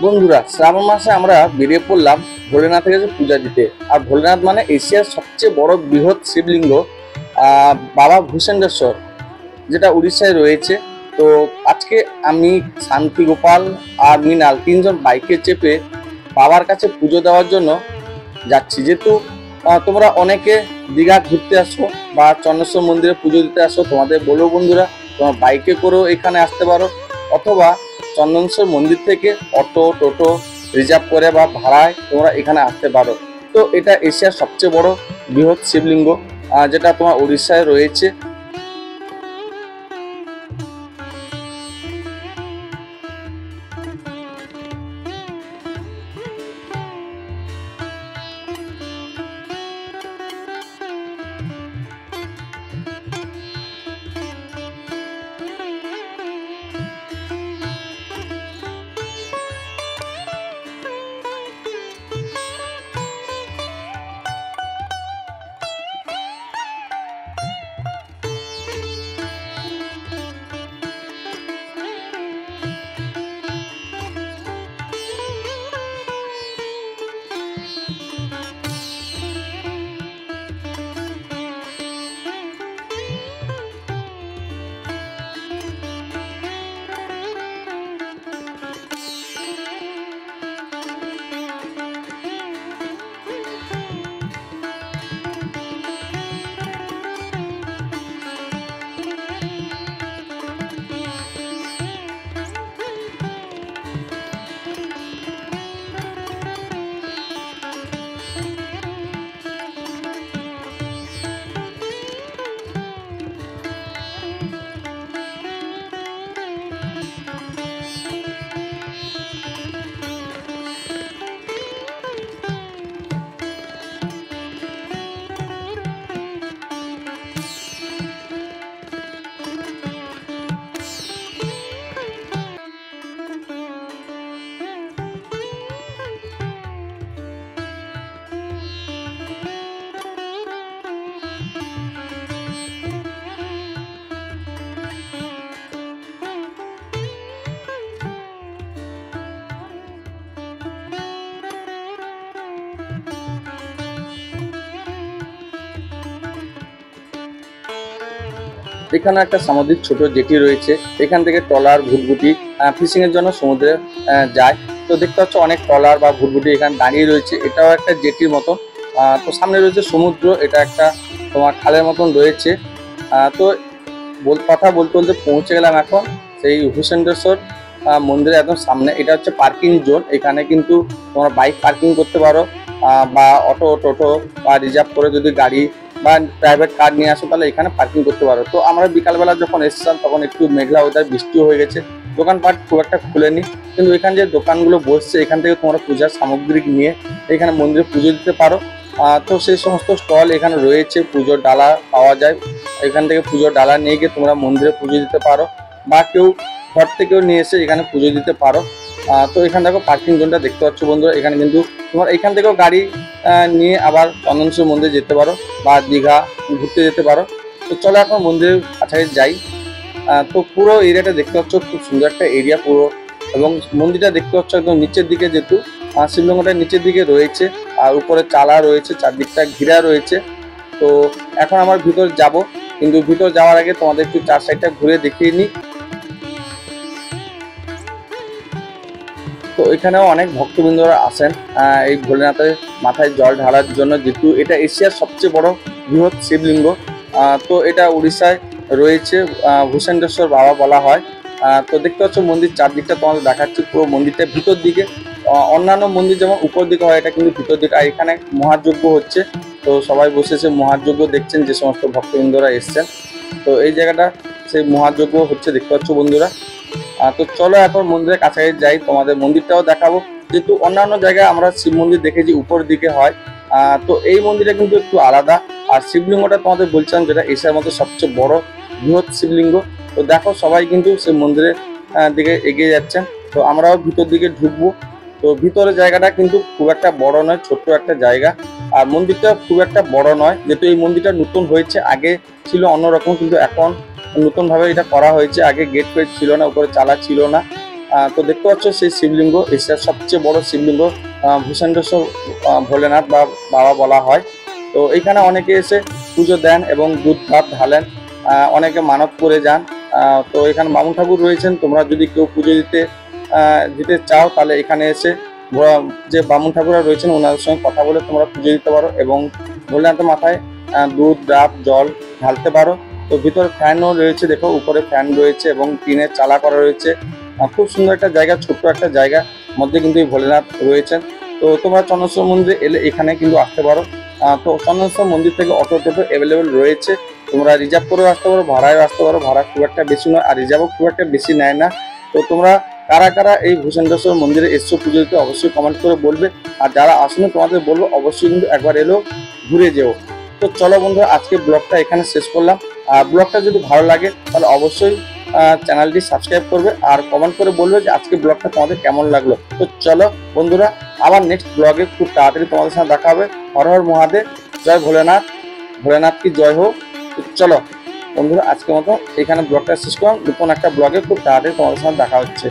বন্ধুরা, শ্রাবণ মাসে আমরা বেরিয়ে পড়লাম ভোলেনাথের কাছে পূজা দিতে। আর ভোলেনাথ মানে এশিয়ার সবচেয়ে বড় বৃহৎ শিবলিঙ্গ, বাবা ভূষণ্ডেশ্বর, যেটা উড়িষ্যায় রয়েছে। তো আজকে আমি, শান্তি গোপাল আর মৃণাল তিনজন বাইকে চেপে বাবার কাছে পুজো দেওয়ার জন্য যাচ্ছি। যেহেতু তোমরা অনেকে দীঘা ঘুরতে আসো বা চন্দ্রেশ্বর মন্দিরে পুজো দিতে আসো, তোমাদের বলো বন্ধুরা তোমরা বাইকে করেও এখানে আসতে পারো, অথবা চন্দনেশ্বর মন্দির থেকে অটো টোটো রিজার্ভ করে বা ভাড়ায় তোমরা এখানে আসতে পারো। তো এটা এশিয়ার সবচেয়ে বড় বৃহৎ শিবলিঙ্গ, যেটা তোমার উড়িষ্যায় রয়েছে। এখানে একটা সামুদ্রিক ছোট জেটি রয়েছে, এখান থেকে ট্রলার ভুটভুটি ফিশিং এর জন্য সমুদ্রে যায়। তো দেখতে পাচ্ছ অনেক ট্রলার বা ভুটভুটি এখানে দাঁড়িয়ে রয়েছে, এটাও একটা জেটির মতন। তো সামনে রয়েছে সমুদ্র, এটা একটা তোমার খালের মতন রয়েছে। তো কথা বলতে বলতে পৌঁছে গেলাম এখন সেই ভূষণ্ডেশ্বর মন্দিরের একদম সামনে। এটা হচ্ছে পার্কিং জোন, এখানে কিন্তু তোমরা বাইক পার্কিং করতে পারো, বা অটো টোটো বা রিজার্ভ করে যদি গাড়ি বা প্রাইভেট কার নিয়ে আসো তাহলে এখানে পার্কিং করতে পারো। তো আমরা বিকালবেলা যখন এসেছিলাম তখন একটু মেঘলা ওয়েদার, বৃষ্টিও হয়ে গেছে, দোকানপাট খুব একটা খুলেনি। কিন্তু এখানে যে দোকানগুলো বসছে এখান থেকে তোমরা পূজার সামগ্রিক নিয়ে এখানে মন্দিরে পুজো দিতে পারো। তো সেই সমস্ত স্টল এখানে রয়েছে, পুজোর ডালা পাওয়া যায়, এখান থেকে পুজোর ডালা নিয়ে গিয়ে তোমরা মন্দিরে পুজো দিতে পারো, বা কেউ ঘর থেকেও নিয়ে এসে এখানে পুজো দিতে পারো। তো এখানে দেখো পার্কিং জোনটা দেখতে পাচ্ছ বন্ধুরা, এখানে কিন্তু তোমার এখান থেকেও গাড়ি নিয়ে আবার চন্দনেশ্বর মন্দিরে যেতে পারো বা দীঘা ঘুরতে যেতে পারো। তো চলো এখন মন্দিরের কাছাকাছি যাই। তো পুরো এরিয়াটা দেখতে পাচ্ছ, খুব সুন্দর একটা এরিয়া পুরো, এবং মন্দিরটা দেখতে পাচ্ছ একদম নিচের দিকে, যেহেতু শিবলিঙ্গটা নিচের দিকে রয়েছে আর উপরে চালা রয়েছে, চারদিকটা ঘিরা রয়েছে। তো এখন আমার ভিতর যাব, কিন্তু ভিতর যাওয়ার আগে তোমাদের একটু চার সাইডটা ঘুরে দেখিয়ে নিই। তো এখানেও অনেক ভক্তবৃন্দরা আসেন এই ভোলেনাথের মাথায় জল ঢালার জন্য, যেহেতু এটা এশিয়ার সবচেয়ে বড় বৃহৎ শিবলিঙ্গ। তো এটা উড়িষ্যায় রয়েছে, ভূষণ্ডেশ্বর বাবা বলা হয়। তো দেখতে পাচ্ছ মন্দির চারদিকটা তোমাদের দেখাচ্ছি, পুরো মন্দিরটা ভিতর দিকে। অন্যান্য মন্দির যেমন উপর দিকে হয়, এটা কিন্তু ভিতর দিকে। আর এখানে মহাযজ্ঞ হচ্ছে, তো সবাই বসেছে মহাযজ্ঞ দেখছেন, যে সমস্ত ভক্তবৃন্দরা এসছেন। তো এই জায়গাটা সেই মহাযজ্ঞ হচ্ছে দেখতে পাচ্ছ বন্ধুরা। তো চলো এখন মন্দিরের কাছাকাছি যাই, তোমাদের মন্দিরটাও দেখাবো। যেহেতু অন্যান্য জায়গায় আমরা শিব মন্দির দেখেছি উপর দিকে হয়, তো এই মন্দিরটা কিন্তু একটু আলাদা। আর শিবলিঙ্গটা তোমাদের বলছিলাম যেটা এশিয়ার মধ্যে সবচেয়ে বড় বৃহৎ শিবলিঙ্গ। তো দেখো সবাই কিন্তু সেই মন্দিরের দিকে এগিয়ে যাচ্ছেন। তো আমরাও ভিতর দিকে ঢুকবো। তো ভিতরের জায়গাটা কিন্তু খুব একটা বড় নয়, ছোট্ট একটা জায়গা। আর মন্দিরটা খুব একটা বড় নয়, যেহেতু এই মন্দিরটা নতুন হয়েছে, আগে ছিল অন্যরকম, কিন্তু এখন নতুন ভাবে এটা করা হয়েছে। আগে গেট ফেট ছিল না, উপরে চালা ছিল না। তো দেখতে পাচ্ছ সেই শিবলিঙ্গ, এশিয়ার সবচেয়ে বড় শিবলিঙ্গ ভূষণ্ডেশ্বর ভোলেনাথ বা বাবা বলা হয়। তো এইখানে অনেকে এসে পুজো দেন এবং দুধ ভাত ঢালেন, অনেকে মানত করে যান। তো এখানে বামুন ঠাকুর রয়েছেন, তোমরা যদি কেউ পুজো দিতে চাও তাহলে এখানে এসে যে বামুন ঠাকুররা রয়েছেন ওনাদের সঙ্গে কথা বলে তোমরা পুজো দিতে পারো এবং ভোলেনাথের মাথায় দুধ ডাব জল ঢালতে পারো। তো ভিতরে ফ্যানও রয়েছে, দেখো উপরে ফ্যান রয়েছে এবং টিনের চালা করা রয়েছে। খুব সুন্দর একটা জায়গা, ছোট্ট একটা জায়গা মধ্যে কিন্তু এই ভোলেনাথ রয়েছেন। তো তোমরা চন্দনেশ্বর মন্দিরে এলে এখানে কিন্তু আসতে পারো। তো চন্দনেশ্বর মন্দির থেকে অটো টোটো অ্যাভেলেবেল রয়েছে, তোমরা রিজার্ভ করেও আসতে পারো, ভাড়ায় আসতে পারো। ভাড়া খুব একটা বেশি নয় আর রিজার্ভও খুব একটা বেশি নেয় না। তো তোমরা কারা কারা এই ভূষণ্ডেশ্বর মন্দিরে এসছো পুজো দিতে অবশ্যই কমেন্ট করে বলবে। আর যারা আসেনি তোমাদের বলবো অবশ্যই কিন্তু একবার এলেও ঘুরে যেও। তো চলো বন্ধুরা, আজকে ব্লগটা এখানে শেষ করলাম। আর ব্লগটা যদি ভালো লাগে তাহলে অবশ্যই চ্যানেলটি সাবস্ক্রাইব করবে আর কমেন্ট করে বলবে যে আজকে ব্লগটা তোমাদের কেমন লাগলো। তো চলো বন্ধুরা, আবার নেক্সট ব্লগে খুব তাড়াতাড়ি তোমাদের সাথে দেখা হবে। হর হর মহাদেব, জয় ভোলেনাথ, ভোলেনাথ কি জয় হোক। তো চলো বন্ধুরা, আজকের মতো এখানে ব্লগটা শেষ করলাম। নতুন একটা ব্লগে খুব তাড়াতাড়ি তোমাদের সাথে দেখা হচ্ছে।